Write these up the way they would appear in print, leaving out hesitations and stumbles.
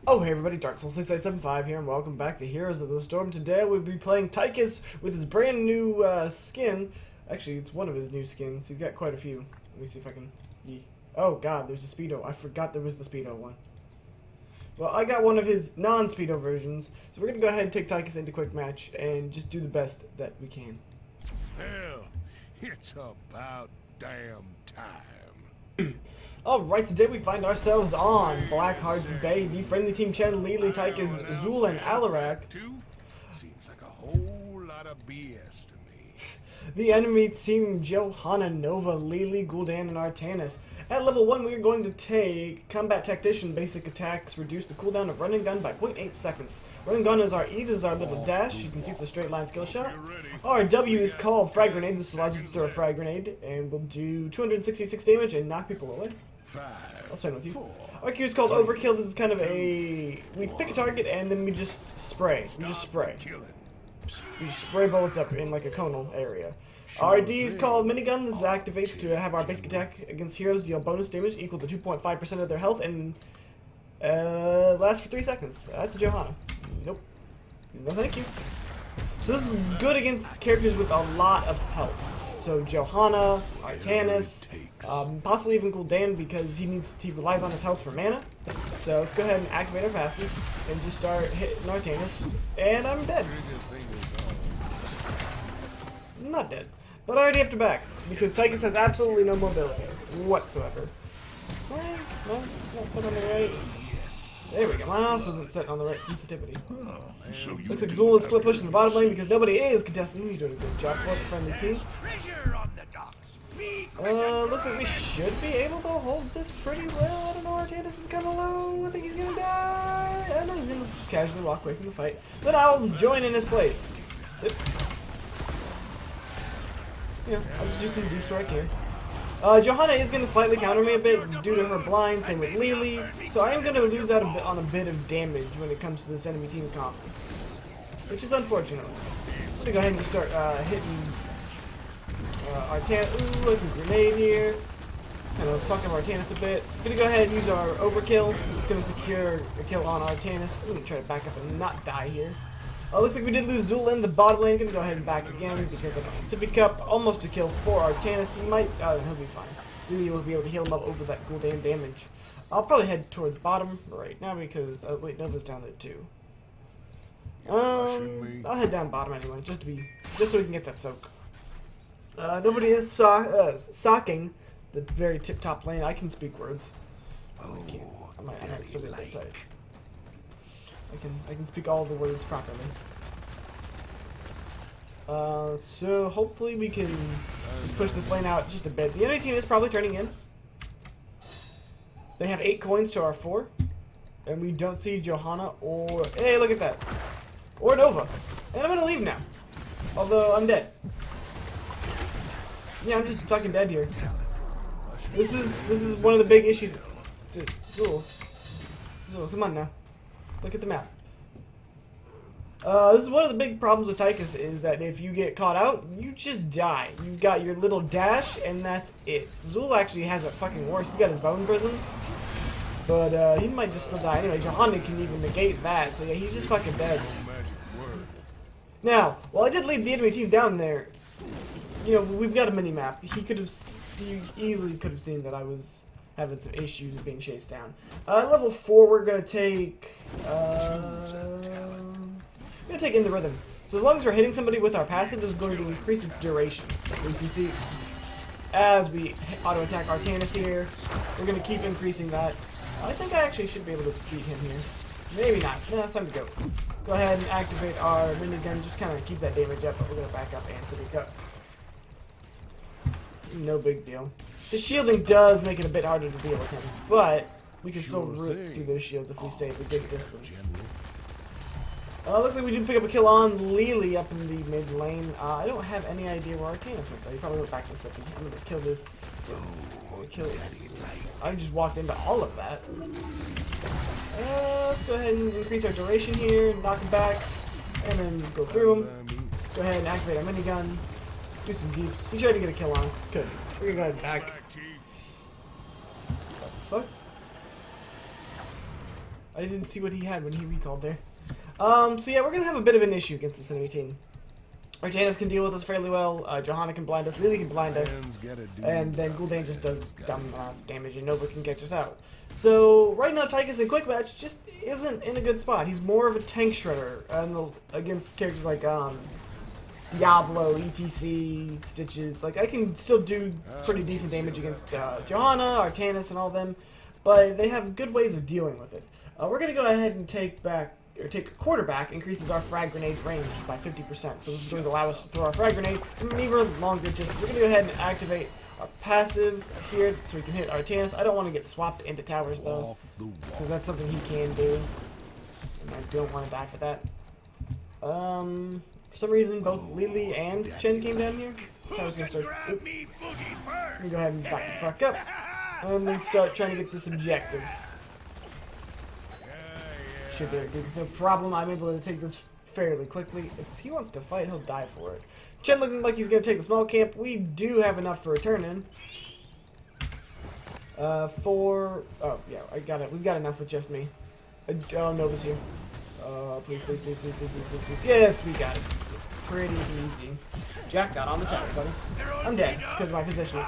Oh, hey everybody, Darksoul6875 here, and welcome back to Heroes of the Storm. Today we'll be playing Tychus with his brand new skin. Actually, it's one of his new skins. He's got quite a few. Let me see if I can... Oh god, there's a Speedo. I forgot there was the Speedo one. Well, I got one of his non-Speedo versions, so we're going to go ahead and take Tychus into a quick match and just do the best that we can. Hell, it's about damn time. Alright, today we find ourselves on Blackheart's Bay. The friendly team Chen, Lily, Tychus, Zul, and Alarak. Seems like a whole lot of BS to me. The enemy team Johanna, Nova, Lily, Gul'dan, and Artanis. At level 1, we are going to take Combat Tactician. Basic attacks reduce the cooldown of Run and Gun by 0.8 seconds. Run and Gun is our E, this is our little dash. You can see it's a straight line skill shot. Our W is called Frag Grenade. This allows us to throw a frag grenade, and we'll do 266 damage and knock people away. I'll spend with you. Our Q is called Overkill. This is kind of a... We pick a target and then we just spray. We just spray. We spray bullets up in like a conal area. Our D is called Minigun. This activates to have our basic attack against heroes deal bonus damage equal to 2.5% of their health and lasts for 3 seconds. That's Johanna. Nope. No thank you. So this is good against characters with a lot of health. So Johanna, Artanis, possibly even Gul'dan because he relies on his health for mana. So let's go ahead and activate our passive and just start hitting Artanis. And I'm dead. I'm not dead. But I already have to back because Tychus has absolutely no mobility whatsoever. No, it's not set on the right. There we go. My mouse wasn't set on the right sensitivity. Looks like Zul is split pushing the bottom lane because nobody is contesting. He's doing a good job for the friendly team. Looks like we should be able to hold this pretty well. I don't know, Artanis is kind of low. I think he's gonna die. I know he's gonna just casually walk away from the fight. Then I'll join in his place. Yep. Yeah, I'll just do some deep strike here. Johanna is going to slightly counter me a bit due to her blind, same with Lily, so I am going to lose out on a bit of damage when it comes to this enemy team comp, which is unfortunate. I'm going to go ahead and just start hitting Artanis. Ooh, like a grenade here. Kind of fuck up Artanis a bit. I'm going to go ahead and use our overkill. It's going to secure a kill on Artanis. I'm going to try to back up and not die here. Looks like we did lose Zul in the bottom lane. Gonna go ahead and back again because of Sippy Cup. Almost a kill for Artanis. He might, he'll be fine. Really will be able to heal him up over that Gul'dan damage. I'll probably head towards bottom right now because, wait, Nova's down there too. I'll head down bottom anyway, just so we can get that soak. Nobody is socking the very tip-top lane. I can speak words. I can't. I might still be a bit tight. I can speak all the words properly. So hopefully we can just push this lane out just a bit. The enemy team is probably turning in. They have 8 coins to our 4. And we don't see Johanna or... Hey, look at that. Or Nova. And I'm gonna leave now. Although I'm dead. Yeah, I'm just fucking dead here. This is one of the big issues. Zul, come on now. Look at the map. This is one of the big problems with Tychus is that if you get caught out, you just die. You've got your little dash, and that's it. Zul actually has it fucking worse. He's got his bone prison, but he might just still die anyway. Johanna can even negate that, so yeah, he's just fucking dead. Now, while I did lead the enemy team down there, you know, we've got a mini-map. He easily could have seen that I was having some issues being chased down. Level 4, we're gonna take In the Rhythm. So as long as we're hitting somebody with our passive, this is going to increase its duration. So you can see as we auto attack Artanis here, we're gonna keep increasing that. I think I actually should be able to beat him here. Maybe not. No, it's time to go. Go ahead and activate our minigun. Just kind of keep that damage up, but we're gonna back up and Sippy Cup. No big deal. The shielding does make it a bit harder to deal with him, but we can still root through those shields if we stay at a good distance. Looks like we did pick up a kill on Lily up in the mid lane. I don't have any idea where Artanis went though. He probably went back to Sippy. I'm gonna kill this. I just walked into all of that. Let's go ahead and increase our duration here, knock him back, and then go through him. Go ahead and activate our minigun. Do some deeps. He tried to get a kill on us. Good. We're gonna go ahead and back. What the fuck? I didn't see what he had when he recalled there. So yeah, we're gonna have a bit of an issue against this enemy team. Artanis can deal with us fairly well. Johanna can blind us. Lily can blind us. And then Gul'dan just does dumb amounts of damage, and Nova can catch us out. So right now, Tychus in quick match just isn't in a good spot. He's more of a tank shredder against characters like Diablo, ETC, Stitches. Like I can still do pretty decent damage against Johanna, Artanis, and all them, but they have good ways of dealing with it. We're gonna go ahead and take a quarterback, increases our frag grenade range by 50%. So this is going to allow us to throw our frag grenade from an even longer distance. We're going to go ahead and activate our passive here so we can hit Artanis. I don't want to get swapped into towers though, because that's something he can do. And I don't want to die for that. For some reason, both Lily and Chen came down here. So I was going to start... Let me go ahead and back the fuck up. And then start trying to get this objective. There's no problem. I'm able to take this fairly quickly. If he wants to fight, he'll die for it. Chen looking like he's going to take the small camp. We do have enough for a turn in. Oh, yeah, I got it. We've got enough with just me. Oh, Nova's here. Please, please, please, please, please, please, please, please. Yes, we got it. Pretty easy. Jack got on the tower, buddy. I'm dead because of my positioning.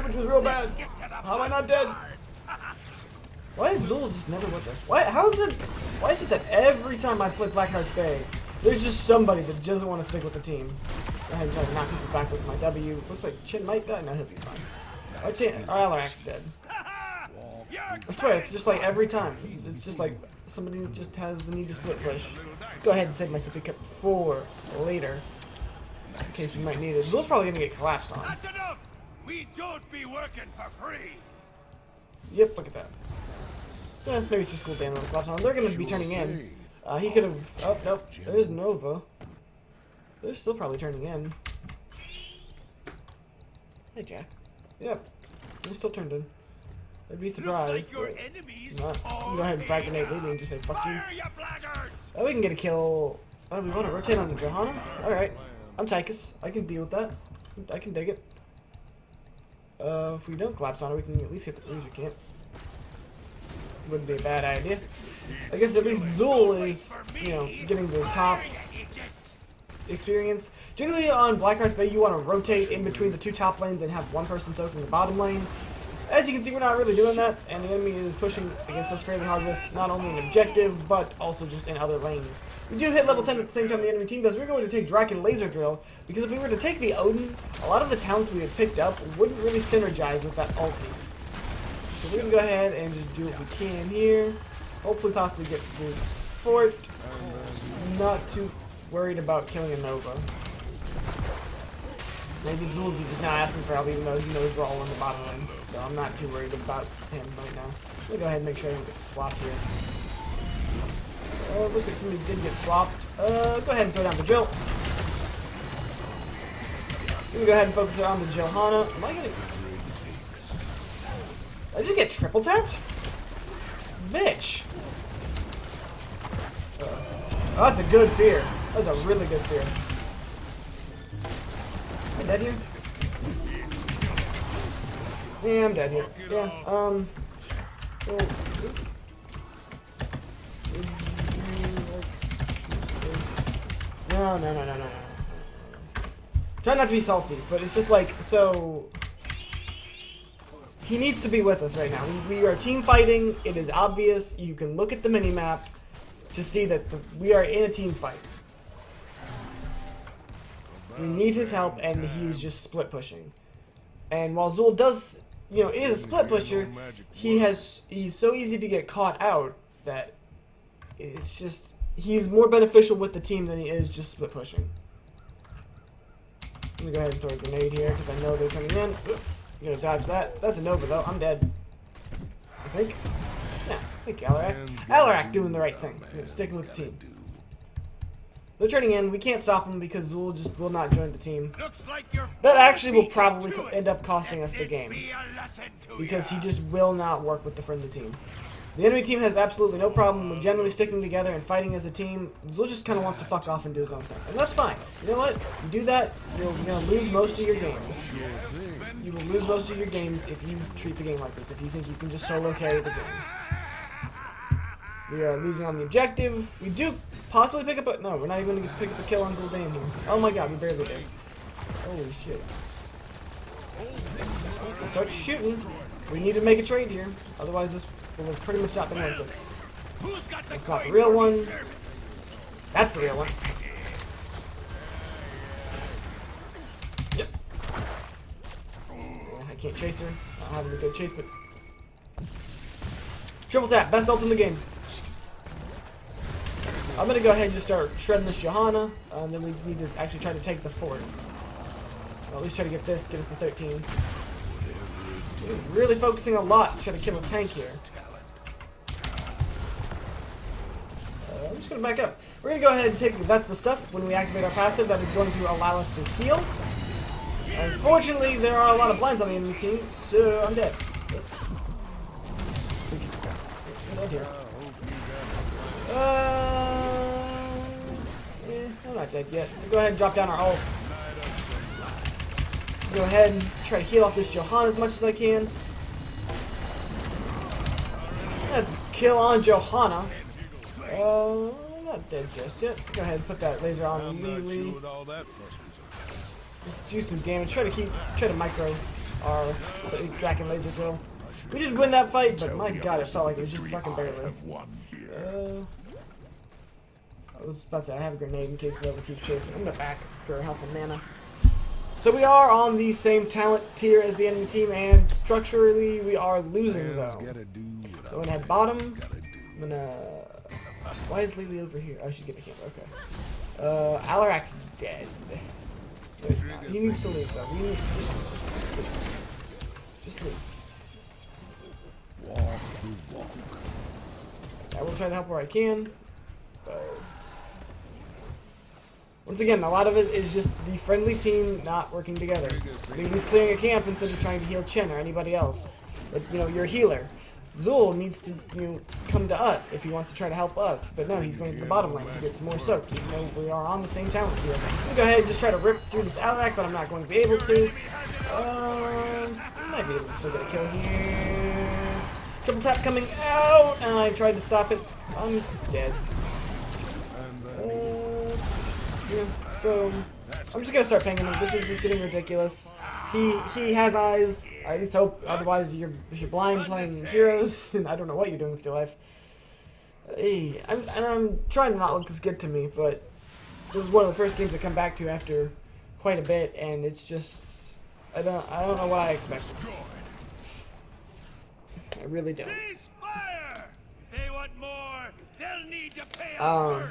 Which was real bad. How am I not dead? Why is Zul just never with us? Why is it that every time I play Blackheart's Bay, there's just somebody that doesn't want to stick with the team? Go ahead and try to knock people back with my W. Looks like Chin might die. No, he'll be fine. Our Alarak's dead. I swear, it's just like every time. It's just like somebody just has the need to split push. Go ahead and save my sippy cup for later, in case we might need it. Zul's probably gonna get collapsed on. That's enough. We don't be working for free. Yep, look at that. Maybe it's just Gul'dan on the collapse on. They're gonna be turning in. He could have. Oh nope. There's Nova. They're still probably turning in. Hey Jack. Yep. They still turned in. I'd be surprised. Like not. Go ahead and frag grenade Lily and just say fuck you. Oh, we can get a kill. Oh, we want to rotate on the Johanna? Alright. I'm Tychus. I can deal with that. I can dig it. If we don't collapse on her, we can at least hit the loser camp. Wouldn't be a bad idea. I guess at least Zul is, getting the top experience. Generally on Blackheart's Bay, you want to rotate in between the two top lanes and have one person soak in the bottom lane. As you can see, we're not really doing that, and the enemy is pushing against us fairly hard with not only an objective, but also just in other lanes. We do hit level 10 at the same time the enemy team does. We're going to take Draken Laser Drill, because if we were to take the Odin, a lot of the talents we had picked up wouldn't really synergize with that ulti. So we're going to go ahead and just do what we can here. Hopefully possibly get this fort. Not too worried about killing a Nova. Maybe Zul's just now asking for help even though he knows we're all in the bottom lane. So I'm not too worried about him right now. Let me go ahead and make sure I don't get swapped here. Looks like somebody did get swapped. Go ahead and throw down the Jill. Let me go ahead and focus it on the Johanna. Am I gonna... Did I just get triple tapped? Bitch! Oh, that's a good fear. That's a really good fear. Am I dead here? Yeah, I'm dead here. Yeah, No. Try not to be salty, but it's just like, so... He needs to be with us right now. We are team fighting. It is obvious. You can look at the mini-map to see that we are in a team fight. We need his help, and he's just split pushing. And while Zul does, is a split pusher, he's so easy to get caught out that it's just, he's more beneficial with the team than he is just split pushing. Let me go ahead and throw a grenade here, because I know they're coming in. I'm gonna dodge that. That's a Nova, though. I'm dead. I think. Yeah, thank you, Alarak. Alarak doing the right thing. Sticking with the team. They're turning in. We can't stop them because Zul just will not join the team. That actually will probably end up costing us the game. Because he just will not work with the friendly team. The enemy team has absolutely no problem with generally sticking together and fighting as a team. Zul just kind of wants to fuck off and do his own thing. And that's fine. You know what? You do that, you're going to lose most of your games. You will lose most of your games if you treat the game like this. If you think you can just solo carry the game. We are losing on the objective. We do possibly pick up a... No, we're not even going to pick up a kill on Gul'dan here. Oh my god, we barely did. Holy shit. Start shooting. We need to make a trade here. Otherwise, this will have pretty much not been worth it. That's not the real one. That's the real one. Yep. I can't chase her. Not having a good chase, but... Triple tap. Best ult in the game. I'm going to go ahead and just start shredding this Johanna. And then we need to actually try to take the fort. Or at least try to get this, get us to 13. We're really focusing a lot to try to kill a tank here. I'm just going to back up. We're going to go ahead and take that's the stuff. When we activate our passive, that is going to allow us to heal. Unfortunately, there are a lot of blinds on the enemy team, so I'm dead. Get out here. I'm not dead yet. We'll go ahead and drop down our ult. Go ahead and try to heal off this Johanna as much as I can. Let's kill on Johanna. Not dead just yet. Go ahead and put that laser on immediately. Just do some damage. Try to micro our Draken laser drill. We did win that fight, but my god, it felt like it was just fucking barely. I was about to say, I have a grenade in case Nova keeps chasing. I'm gonna back for health and mana. So we are on the same talent tier as the enemy team, and structurally we are losing though. So I'm gonna head bottom. I'm gonna... Why is Lily over here? Oh, she's getting the camera. Okay. Alarak's dead. No, he's not. He needs to leave though. We need just leave. I will try to help where I can. Once again, a lot of it is just the friendly team not working together. He's clearing a camp instead of trying to heal Chen or anybody else. But, you know, you're a healer. Zul needs to, you know, come to us if he wants to try to help us. But no, he's going to the bottom lane to get some more soak, even though we are on the same talent tier. I'm going to go ahead and just try to rip through this Alarak, but I'm not going to be able to. I might be able to still get a kill here. Triple tap coming out, and I tried to stop it. I'm just dead. Yeah, so I'm just gonna start pinging him. This is just getting ridiculous. He has eyes. I at least hope. Otherwise, if you're blind playing heroes, then I don't know what you're doing with your life. Hey, I'm trying to not look this good to me, but this is one of the first games I come back to after quite a bit, and it's just I don't know what I expected. I really don't.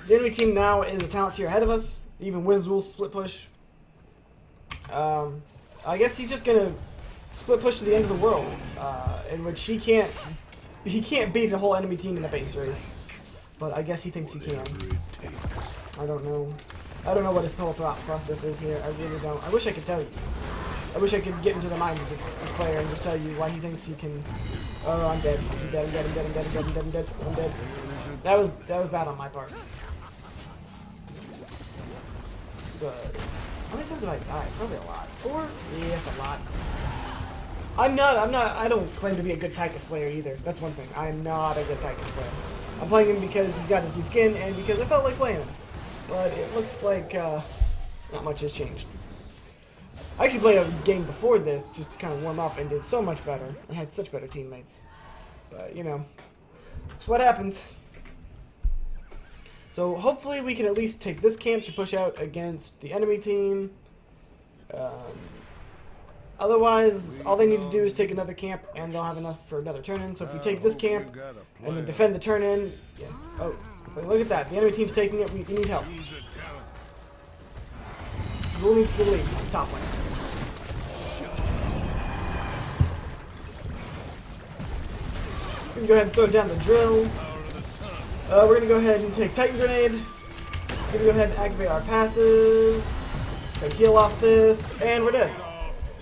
The enemy team now is a talent tier ahead of us, even with Zul's split push. I guess he's just gonna split push to the end of the world, in which he can't beat the whole enemy team in a base race. But I guess he thinks he can. I don't know. I don't know what his whole thought process is here. I really don't. I wish I could tell you. I wish I could get into the mind of this player and just tell you why he thinks he can. Oh, I'm dead. I'm dead. I'm dead. I'm dead. I'm dead. I'm dead. I'm dead. I'm dead. I'm dead. That was bad on my part. But how many times have I died? Probably a lot. 4? Yes, a lot. I don't claim to be a good Tychus player either. That's one thing. I'm not a good Tychus player. I'm playing him because he's got his new skin and because I felt like playing him. But it looks like not much has changed. I actually played a game before this just to kind of warm up and did so much better. I had such better teammates. But, you know, that's what happens. So hopefully we can at least take this camp to push out against the enemy team. Otherwise, all they need to do is take another camp and they'll have enough for another turn-in. So if we take this camp and then defend the turn-in... Yeah. Oh, look at that. The enemy team's taking it. We need help. Zul needs to lead top lane. We can go ahead and throw down the drill. We're going to go ahead and take Titan Grenade. We're going to go ahead and activate our passive. Gonna heal off this, and we're dead.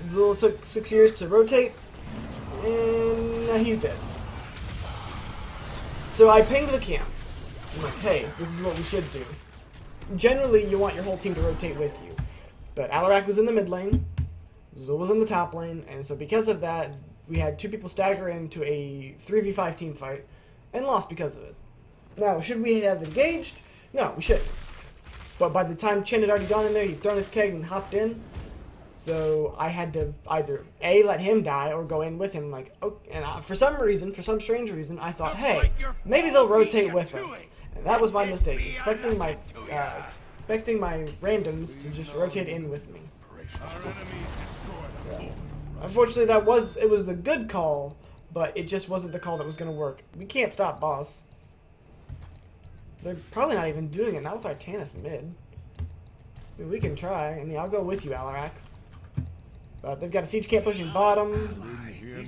Zul took 6 years to rotate, and now he's dead. So I pinged the camp. I'm like, hey, this is what we should do. Generally, you want your whole team to rotate with you. But Alarak was in the mid lane, Zul was in the top lane, and so because of that, we had 2 people stagger into a 3v5 team fight, and lost because of it. Now, should we have engaged? No, we shouldn't. But by the time Chen had already gone in there, he'd thrown his keg and hopped in. So I had to either A, let him die, or go in with him. Like, oh, and for some reason, for some strange reason, I thought, hey, maybe they'll rotate with us. And that was my mistake, expecting my randoms to just rotate in with me. So, unfortunately, it was the good call, but it just wasn't the call that was going to work. We can't stop boss. They're probably not even doing it, not with Artanis mid. I mean, we can try. I mean, I'll go with you, Alarak. But they've got a siege camp pushing bottom.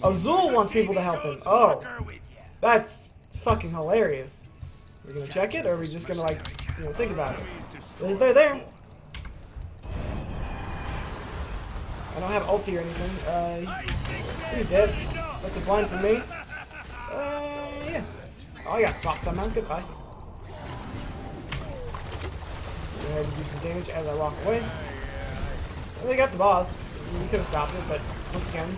Azul wants people to help him. Oh, that's fucking hilarious. We're gonna check it, or are we just gonna, like, you know, think about it? They're there. I don't have ulti or anything. He's dead. That's a blind for me. Yeah. Oh, I got swapped somehow. Goodbye. Go ahead and do some damage as I walk away. Well, they got the boss. We could have stopped it, but once again,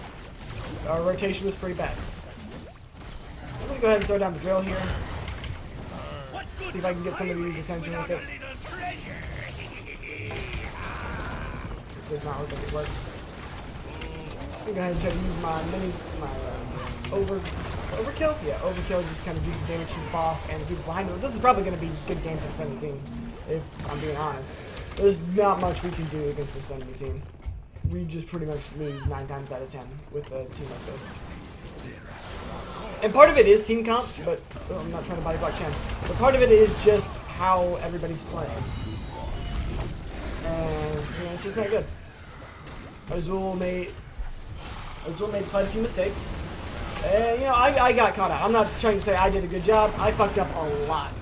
our rotation was pretty bad. I'm gonna go ahead and throw down the drill here. See if I can get somebody's attention with it. It did not look like it worked. I'm gonna go ahead and try to use my overkill? Yeah, overkill, just kind of do some damage to the boss and the people behind him. This is probably gonna be a good game for the friendly team, if I'm being honest. There's not much we can do against this enemy team. We just pretty much lose 9 times out of 10 with a team like this. And part of it is team comp, but I'm not trying to body block Chen. But part of it is just how everybody's playing. And you know, it's just not good. Azul made quite a few mistakes. And you know, I got caught out. I'm not trying to say I did a good job. I fucked up a lot.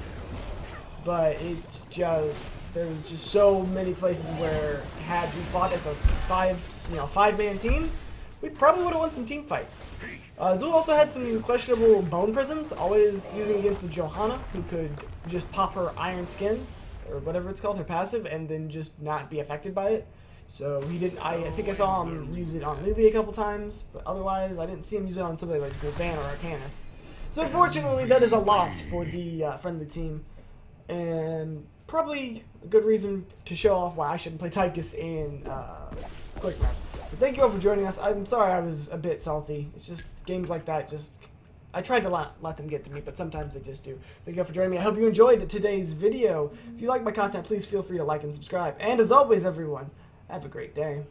But it's just there's just so many places where had we fought as a five-man team, we probably would have won some team fights. Zul also had some questionable bone prisms, always using against the Johanna, who could just pop her iron skin, or whatever it's called, her passive, and then just not be affected by it. So he didn't. I think I saw him use it on Lily a couple times, but otherwise I didn't see him use it on somebody like Gul'dan or Artanis. So unfortunately, that is a loss for the friendly team, and probably a good reason to show off why I shouldn't play Tychus in quick match. So thank you all for joining us. I'm sorry I was a bit salty. It's just games like that. I tried to let them get to me, but sometimes they just do. Thank you all for joining me. I hope you enjoyed today's video. If you like my content, please feel free to like and subscribe. And as always, everyone, have a great day.